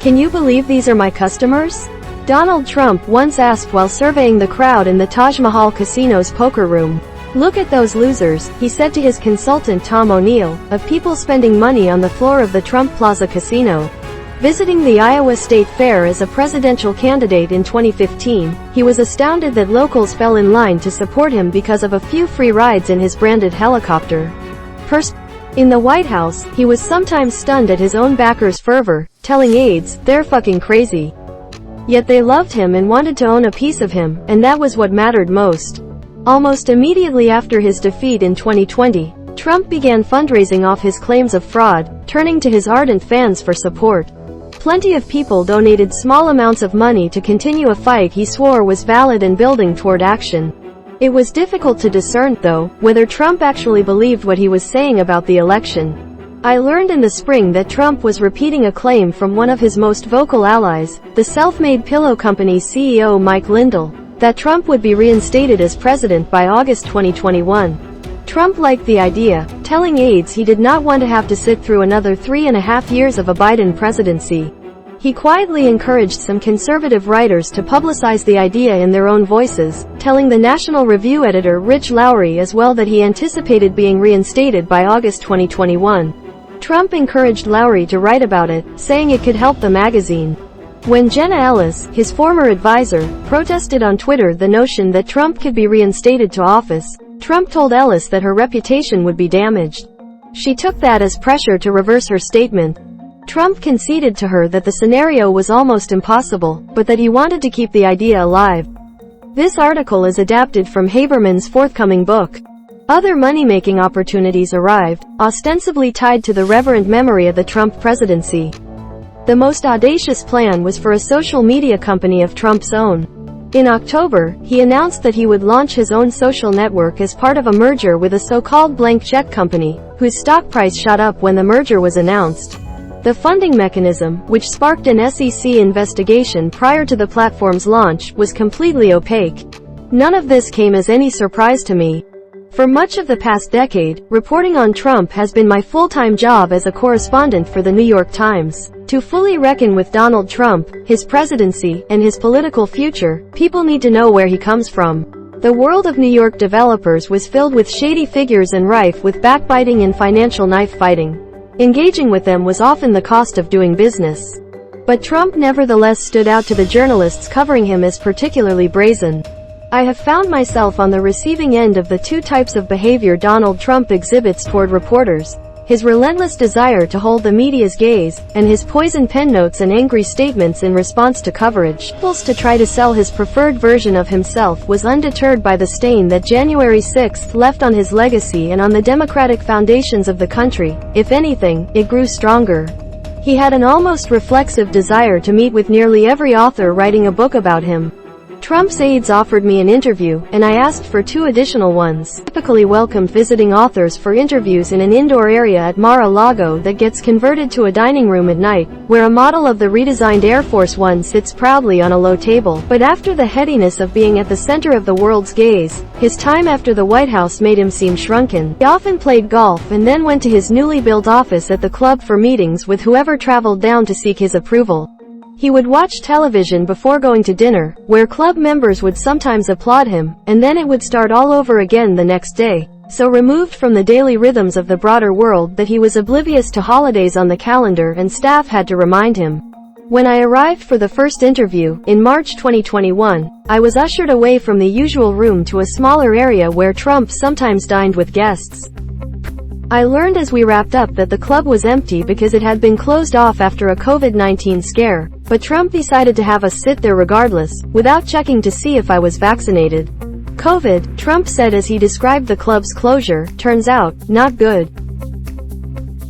Can you believe these are my customers? Donald Trump once asked while surveying the crowd in the Taj Mahal Casino's poker room. Look at those losers, he said to his consultant Tom O'Neill, of people spending money on the floor of the Trump Plaza Casino. Visiting the Iowa State Fair as a presidential candidate in 2015, he was astounded that locals fell in line to support him because of a few free rides in his branded helicopter. In the White House, he was sometimes stunned at his own backers' fervor, telling aides, "They're fucking crazy." Yet they loved him and wanted to own a piece of him, and that was what mattered most. Almost immediately after his defeat in 2020, Trump began fundraising off his claims of fraud, turning to his ardent fans for support. Plenty of people donated small amounts of money to continue a fight he swore was valid and building toward action. It was difficult to discern, though, whether Trump actually believed what he was saying about the election. I learned in the spring that Trump was repeating a claim from one of his most vocal allies, the self-made pillow company CEO Mike Lindell, that Trump would be reinstated as president by August 2021. Trump liked the idea, telling aides he did not want to have to sit through another 3.5 years of a Biden presidency. He quietly encouraged some conservative writers to publicize the idea in their own voices, telling the National Review editor Rich Lowry as well that he anticipated being reinstated by August 2021. Trump encouraged Lowry to write about it, saying it could help the magazine. When Jenna Ellis, his former advisor, protested on Twitter the notion that Trump could be reinstated to office, Trump told Ellis that her reputation would be damaged. She took that as pressure to reverse her statement. Trump conceded to her that the scenario was almost impossible, but that he wanted to keep the idea alive. This article is adapted from Haberman's forthcoming book. Other money-making opportunities arrived, ostensibly tied to the reverent memory of the Trump presidency. The most audacious plan was for a social media company of Trump's own. In October, he announced that he would launch his own social network as part of a merger with a so-called blank check company, whose stock price shot up when the merger was announced. The funding mechanism, which sparked an SEC investigation prior to the platform's launch, was completely opaque. None of this came as any surprise to me. For much of the past decade, reporting on Trump has been my full-time job as a correspondent for the New York Times. To fully reckon with Donald Trump, his presidency, and his political future, people need to know where he comes from. The world of New York developers was filled with shady figures and rife with backbiting and financial knife-fighting. Engaging with them was often the cost of doing business. But Trump nevertheless stood out to the journalists covering him as particularly brazen. I have found myself on the receiving end of the two types of behavior Donald Trump exhibits toward reporters: his relentless desire to hold the media's gaze, and his poison pen notes and angry statements in response to coverage. Efforts to try to sell his preferred version of himself was undeterred by the stain that January 6 left on his legacy and on the democratic foundations of the country. If anything, it grew stronger. He had an almost reflexive desire to meet with nearly every author writing a book about him. Trump's aides offered me an interview, and I asked for 2 additional ones. Typically welcomed visiting authors for interviews in an indoor area at Mar-a-Lago that gets converted to a dining room at night, where a model of the redesigned Air Force One sits proudly on a low table. But after the headiness of being at the center of the world's gaze, his time after the White House made him seem shrunken. He often played golf and then went to his newly built office at the club for meetings with whoever traveled down to seek his approval. He would watch television before going to dinner, where club members would sometimes applaud him, and then it would start all over again the next day, so removed from the daily rhythms of the broader world that he was oblivious to holidays on the calendar and staff had to remind him. When I arrived for the first interview, in March 2021, I was ushered away from the usual room to a smaller area where Trump sometimes dined with guests. I learned as we wrapped up that the club was empty because it had been closed off after a COVID-19 scare, but Trump decided to have us sit there regardless, without checking to see if I was vaccinated. COVID, Trump said as he described the club's closure, turns out, not good.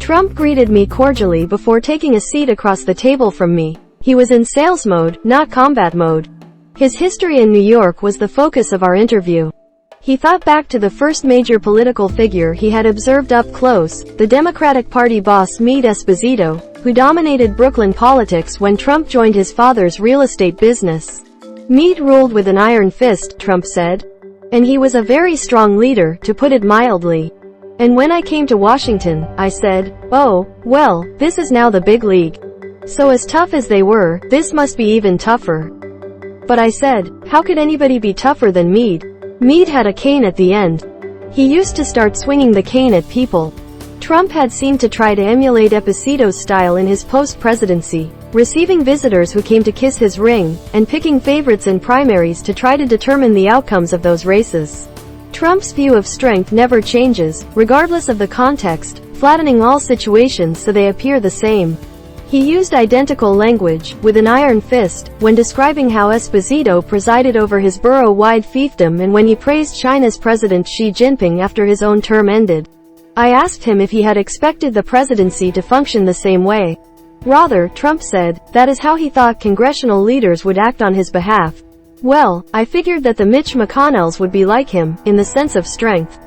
Trump greeted me cordially before taking a seat across the table from me. He was in sales mode, not combat mode. His history in New York was the focus of our interview. He thought back to the first major political figure he had observed up close, the Democratic Party boss Meade Esposito, who dominated Brooklyn politics when Trump joined his father's real estate business. Meade ruled with an iron fist, Trump said. And he was a very strong leader, to put it mildly. And when I came to Washington, I said, oh, well, this is now the big league. So as tough as they were, this must be even tougher. But I said, how could anybody be tougher than Meade? Meade had a cane at the end. He used to start swinging the cane at people. Trump had seemed to try to emulate Esposito's style in his post-presidency, receiving visitors who came to kiss his ring, and picking favorites in primaries to try to determine the outcomes of those races. Trump's view of strength never changes, regardless of the context, flattening all situations so they appear the same. He used identical language, with an iron fist, when describing how Esposito presided over his borough-wide fiefdom and when he praised China's President Xi Jinping after his own term ended. I asked him if he had expected the presidency to function the same way. Rather, Trump said, that is how he thought congressional leaders would act on his behalf. Well, I figured that the Mitch McConnells would be like him, in the sense of strength.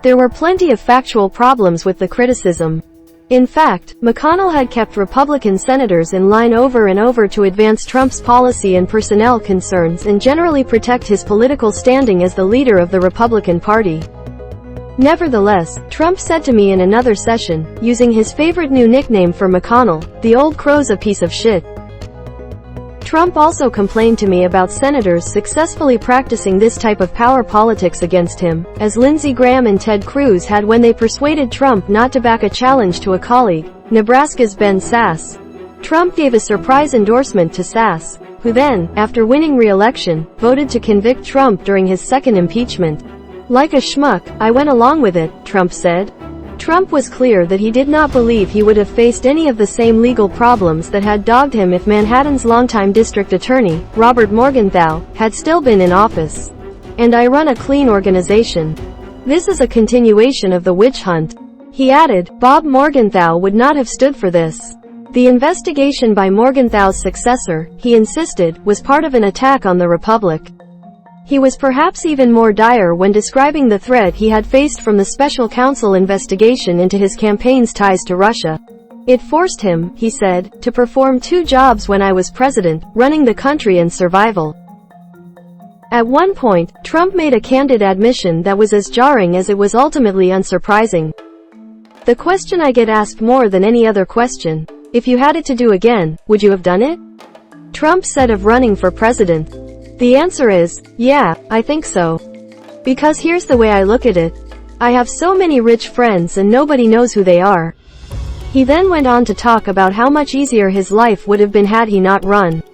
There were plenty of factual problems with the criticism. In fact, McConnell had kept Republican senators in line over and over to advance Trump's policy and personnel concerns and generally protect his political standing as the leader of the Republican Party. Nevertheless, Trump said to me in another session, using his favorite new nickname for McConnell, the old crow's a piece of shit. Trump also complained to me about senators successfully practicing this type of power politics against him, as Lindsey Graham and Ted Cruz had when they persuaded Trump not to back a challenge to a colleague, Nebraska's Ben Sasse. Trump gave a surprise endorsement to Sasse, who then, after winning re-election, voted to convict Trump during his second impeachment. Like a schmuck, I went along with it, Trump said. Trump was clear that he did not believe he would have faced any of the same legal problems that had dogged him if Manhattan's longtime district attorney, Robert Morgenthau, had still been in office. And I run a clean organization. This is a continuation of the witch hunt. He added, Bob Morgenthau would not have stood for this. The investigation by Morgenthau's successor, he insisted, was part of an attack on the Republic. He was perhaps even more dire when describing the threat he had faced from the special counsel investigation into his campaign's ties to Russia. It forced him, he said, to perform two jobs when I was president, running the country and survival. At one point, Trump made a candid admission that was as jarring as it was ultimately unsurprising. The question I get asked more than any other question, if you had it to do again, would you have done it? Trump said of running for president. The answer is, yeah, I think so. Because here's the way I look at it. I have so many rich friends and nobody knows who they are. He then went on to talk about how much easier his life would have been had he not run.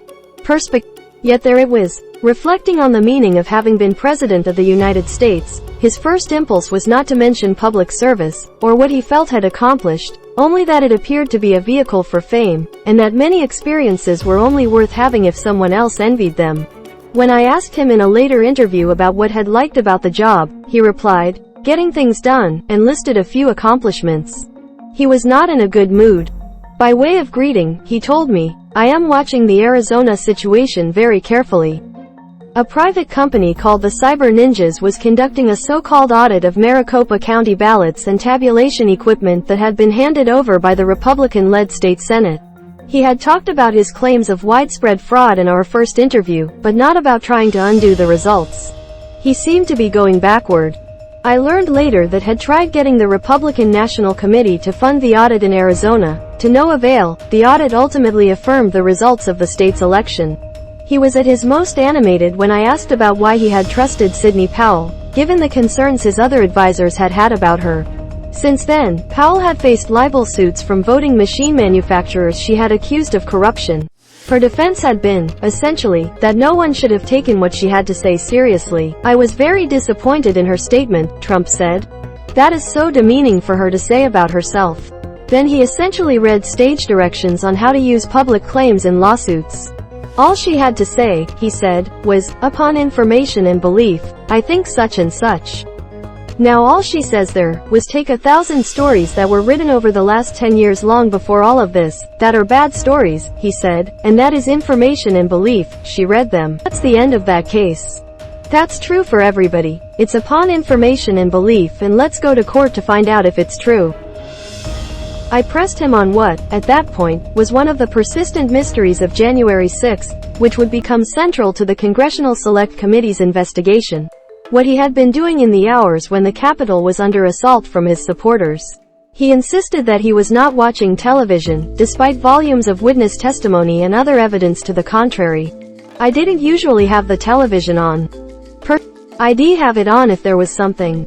Yet there it was. Reflecting on the meaning of having been President of the United States, his first impulse was not to mention public service, or what he felt had accomplished, only that it appeared to be a vehicle for fame, and that many experiences were only worth having if someone else envied them. When I asked him in a later interview about what he'd liked about the job, he replied, getting things done, and listed a few accomplishments. He was not in a good mood. By way of greeting, he told me, I am watching the Arizona situation very carefully. A private company called the Cyber Ninjas was conducting a so-called audit of Maricopa County ballots and tabulation equipment that had been handed over by the Republican-led state Senate. He had talked about his claims of widespread fraud in our first interview, but not about trying to undo the results. He seemed to be going backward. I learned later that had tried getting the Republican National Committee to fund the audit in Arizona. To no avail, the audit ultimately affirmed the results of the state's election. He was at his most animated when I asked about why he had trusted Sidney Powell, given the concerns his other advisors had had about her. Since then, Powell had faced libel suits from voting machine manufacturers she had accused of corruption. Her defense had been, essentially, that no one should have taken what she had to say seriously. I was very disappointed in her statement, Trump said. That is so demeaning for her to say about herself. Then he essentially read stage directions on how to use public claims in lawsuits. All she had to say, he said, was, upon information and belief, I think such and such. Now all she says there, was take 1,000 stories that were written over the last 10 years long before all of this, that are bad stories, he said, and that is information and belief, she read them. That's the end of that case. That's true for everybody. It's upon information and belief and let's go to court to find out if it's true. I pressed him on what, at that point, was one of the persistent mysteries of January 6, which would become central to the Congressional Select Committee's investigation. What he had been doing in the hours when the Capitol was under assault from his supporters. He insisted that he was not watching television, despite volumes of witness testimony and other evidence to the contrary. I didn't usually have the television on. I'd have it on if there was something.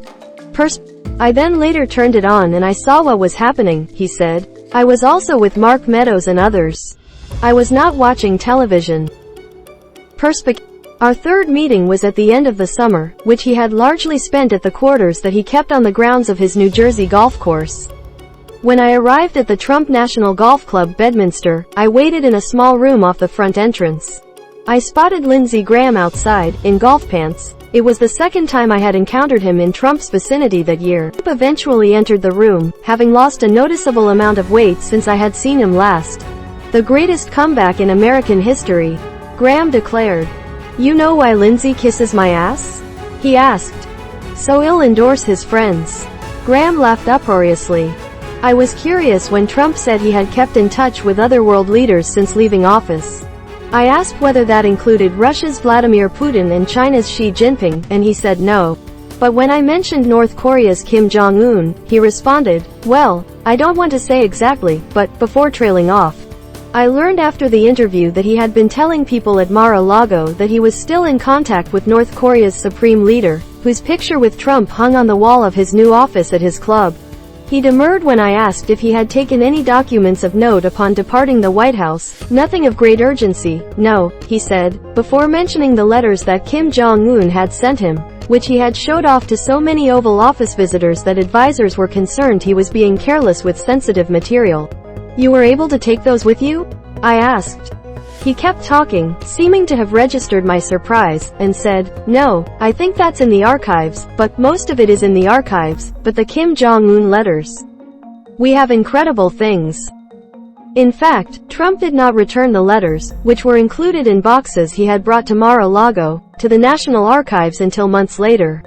I then later turned it on and I saw what was happening, he said. I was also with Mark Meadows and others. I was not watching television. Our third meeting was at the end of the summer, which he had largely spent at the quarters that he kept on the grounds of his New Jersey golf course. When I arrived at the Trump National Golf Club Bedminster, I waited in a small room off the front entrance. I spotted Lindsey Graham outside, in golf pants. It was the second time I had encountered him in Trump's vicinity that year. Trump eventually entered the room, having lost a noticeable amount of weight since I had seen him last. The greatest comeback in American history, Graham declared. You know why Lindsey kisses my ass? He asked. So he'll endorse his friends. Graham laughed uproariously. I was curious when Trump said he had kept in touch with other world leaders since leaving office. I asked whether that included Russia's Vladimir Putin and China's Xi Jinping, and he said no. But when I mentioned North Korea's Kim Jong-un, he responded, well, I don't want to say exactly, but, before trailing off. I learned after the interview that he had been telling people at Mar-a-Lago that he was still in contact with North Korea's supreme leader, whose picture with Trump hung on the wall of his new office at his club. He demurred when I asked if he had taken any documents of note upon departing the White House. Nothing of great urgency, no, he said, before mentioning the letters that Kim Jong-un had sent him, which he had showed off to so many Oval Office visitors that advisors were concerned he was being careless with sensitive material. You were able to take those with you? I asked. He kept talking, seeming to have registered my surprise, and said, no, I think that's in the archives, but most of it is in the archives, but the Kim Jong-un letters. We have incredible things. In fact, Trump did not return the letters, which were included in boxes he had brought to Mar-a-Lago, to the National Archives until months later.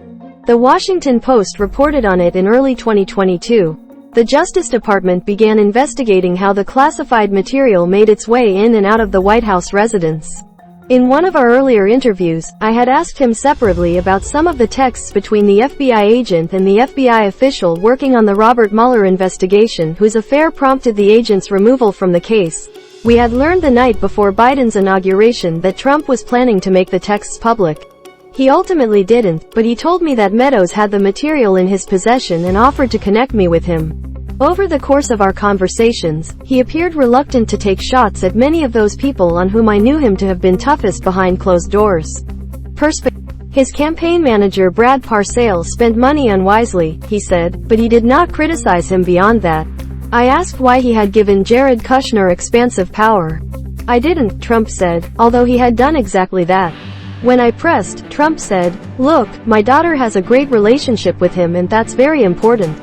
The Washington Post reported on it in early 2022. The Justice Department began investigating how the classified material made its way in and out of the White House residence. In one of our earlier interviews, I had asked him separately about some of the texts between the FBI agent and the FBI official working on the Robert Mueller investigation, whose affair prompted the agent's removal from the case. We had learned the night before Biden's inauguration that Trump was planning to make the texts public. He ultimately didn't, but he told me that Meadows had the material in his possession and offered to connect me with him. Over the course of our conversations, he appeared reluctant to take shots at many of those people on whom I knew him to have been toughest behind closed doors. His campaign manager Brad Parscale spent money unwisely, he said, but he did not criticize him beyond that. I asked why he had given Jared Kushner expansive power. I didn't, Trump said, although he had done exactly that. When I pressed, Trump said, look, my daughter has a great relationship with him and that's very important.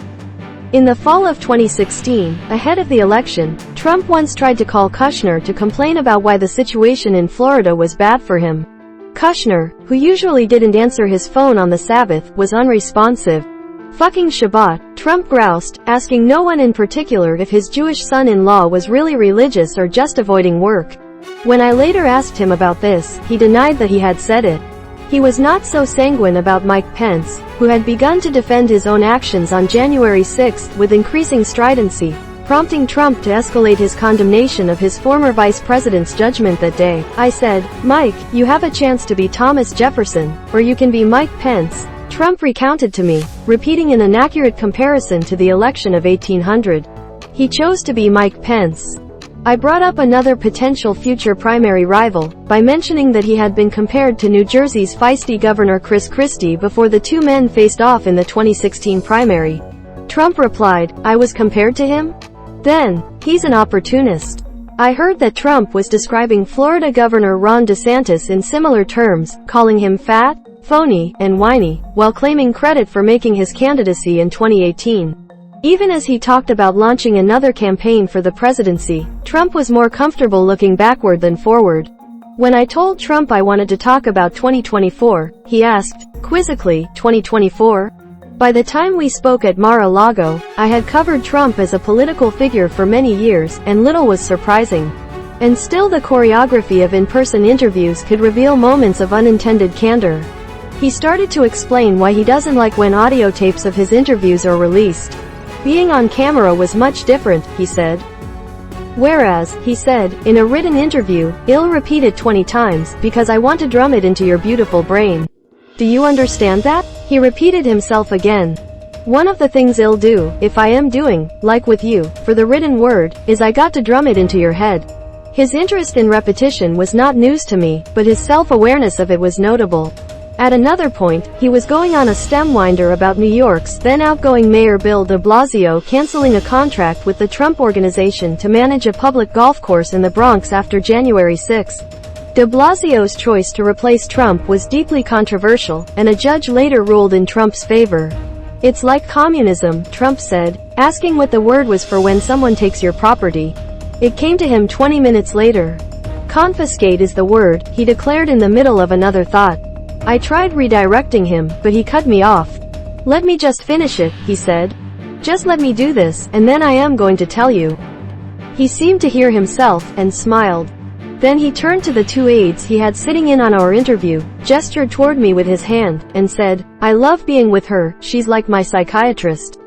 In the fall of 2016, ahead of the election, Trump once tried to call Kushner to complain about why the situation in Florida was bad for him. Kushner, who usually didn't answer his phone on the Sabbath, was unresponsive. Fucking Shabbat, Trump groused, asking no one in particular if his Jewish son-in-law was really religious or just avoiding work. When I later asked him about this, he denied that he had said it. He was not so sanguine about Mike Pence, who had begun to defend his own actions on January 6 with increasing stridency, prompting Trump to escalate his condemnation of his former vice president's judgment that day. I said, Mike, you have a chance to be Thomas Jefferson, or you can be Mike Pence. Trump recounted to me, repeating an inaccurate comparison to the election of 1800. He chose to be Mike Pence. I brought up another potential future primary rival, by mentioning that he had been compared to New Jersey's feisty Governor Chris Christie before the two men faced off in the 2016 primary. Trump replied, I was compared to him? Then, he's an opportunist. I heard that Trump was describing Florida Governor Ron DeSantis in similar terms, calling him fat, phony, and whiny, while claiming credit for making his candidacy in 2018. Even as he talked about launching another campaign for the presidency, Trump was more comfortable looking backward than forward. When I told Trump I wanted to talk about 2024, he asked, quizzically, 2024? By the time we spoke at Mar-a-Lago, I had covered Trump as a political figure for many years, and little was surprising. And still the choreography of in-person interviews could reveal moments of unintended candor. He started to explain why he doesn't like when audio tapes of his interviews are released. Being on camera was much different, he said. Whereas, he said, in a written interview, I'll repeat it 20 times, because I want to drum it into your beautiful brain. Do you understand that? He repeated himself again. One of the things I'll do, if I am doing, like with you, for the written word, is I got to drum it into your head. His interest in repetition was not news to me, but his self-awareness of it was notable. At another point, he was going on a stem-winder about New York's then outgoing Mayor Bill de Blasio canceling a contract with the Trump Organization to manage a public golf course in the Bronx after January 6. De Blasio's choice to replace Trump was deeply controversial, and a judge later ruled in Trump's favor. It's like communism, Trump said, asking what the word was for when someone takes your property. It came to him 20 minutes later. Confiscate is the word, he declared in the middle of another thought. I tried redirecting him, but he cut me off. Let me just finish it, he said. Just let me do this, and then I am going to tell you. He seemed to hear himself, and smiled. Then he turned to the two aides he had sitting in on our interview, gestured toward me with his hand, and said, I love being with her, she's like my psychiatrist.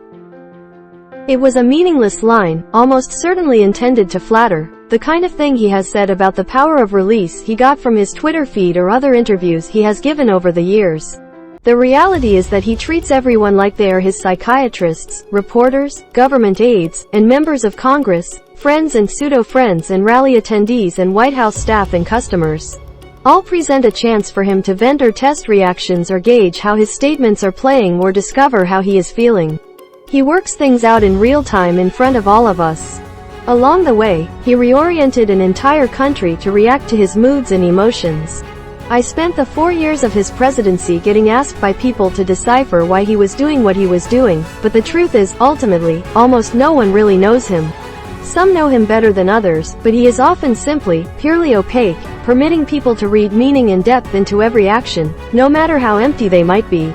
It was a meaningless line, almost certainly intended to flatter, the kind of thing he has said about the power of release he got from his Twitter feed or other interviews he has given over the years. The reality is that he treats everyone like they are his psychiatrists, reporters, government aides, and members of Congress, friends and pseudo-friends and rally attendees and White House staff and customers. All present a chance for him to vent or test reactions or gauge how his statements are playing or discover how he is feeling. He works things out in real time in front of all of us. Along the way, he reoriented an entire country to react to his moods and emotions. I spent the 4 years of his presidency getting asked by people to decipher why he was doing what he was doing, but the truth is, ultimately, almost no one really knows him. Some know him better than others, but he is often simply, purely opaque, permitting people to read meaning and depth into every action, no matter how empty they might be.